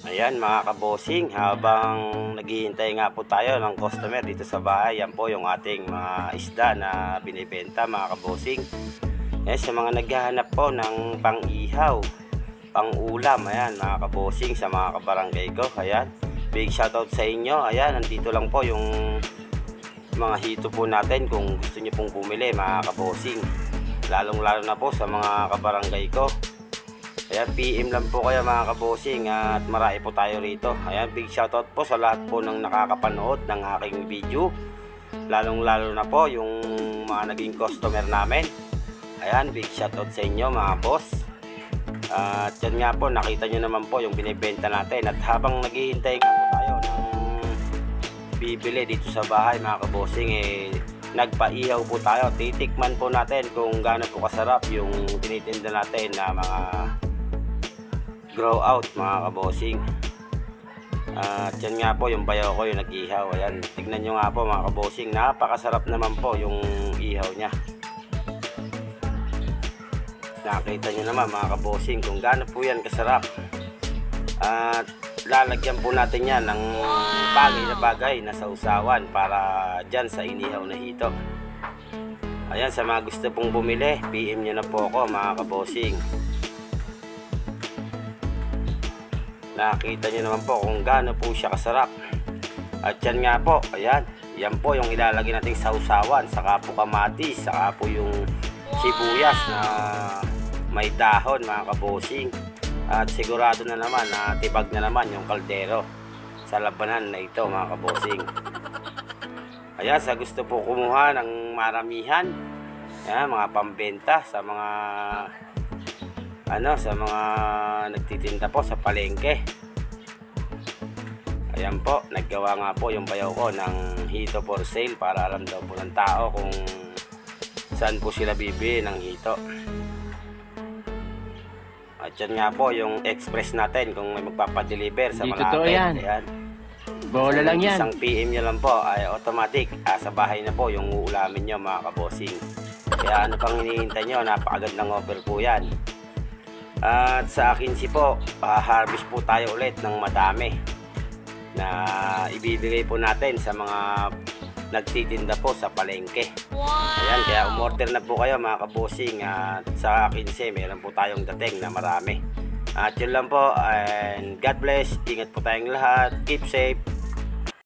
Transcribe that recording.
Ayan mga kabosing, habang naghihintay nga po tayo ng customer dito sa bahay, yan po yung ating mga isda na binibenta mga kabosing. Ayan, sa mga naghahanap po ng pang-ihaw, pang-ulam, ayan mga kabosing, sa mga kabarangay ko, ayan, big shoutout sa inyo. Ayan, nandito lang po yung mga hito po natin kung gusto nyo pong bumili mga kabosing, lalong lalo na po sa mga kabarangay ko. Ayan, PM lang po kayo mga kabosing at marami po tayo rito. Ayan, big shoutout po sa lahat po ng nakakapanood ng aking video, lalong lalo na po yung mga naging customer namin. Ayan, big shoutout sa inyo mga boss. At yan nga po, nakita nyo naman po yung binibenta natin. At habang naghihintay nga po tayo ng bibili dito sa bahay mga kabosing, nagpaihaw po tayo. Titikman po natin kung gaano po kasarap yung tinitinda natin na mga grow out mga kabosing. At yan nga po yung bayaw ko yung nag-ihaw. Ayan, tignan nyo nga po mga kabosing, napakasarap naman po yung ihaw nya. Nakita nyo naman mga kabosing kung gaano po yan kasarap. At lalagyan po natin yan ng bagay na sausawan para dyan sa inihaw na hito. Ayan, sa mga gusto pong bumili, PM nyo na po ako mga kabosing. Nakita nyo naman po kung gaano po siya kasarap. At yan nga po, ayan, yan po yung ilalagay nating sausawan, saka po kamatis, saka po yung sibuyas na may dahon mga kabosing. At sigurado na naman na tibag na naman yung kaldero sa labanan na ito mga kabosing. Ayan, sa gusto po kumuha ng maramihan, ayan, mga pambenta sa mga sa mga nagtitinda po sa palengke. Ayan po, naggawa nga po yung bayaw ko ng hito for sale para alam daw po ng tao kung saan po sila bibili ng hito. At yan nga po yung express natin kung may magpapadeliver sa malapit. Ayan, bola lang yan. Isang PM nyo lang po ay automatic sa bahay na po yung uulamin nyo mga kabosing. Kaya ano pang hinihintay nyo, napakagandang offer po yan. At sa akin po, harvest po tayo ulit ng madami na ibibigay po natin sa mga nagtitinda po sa palengke. Ayan, kaya umorder na po kayo mga kabosing. At sa akin meron po tayong dating na marami. At yun lang po, and God bless, ingat po tayong lahat, keep safe.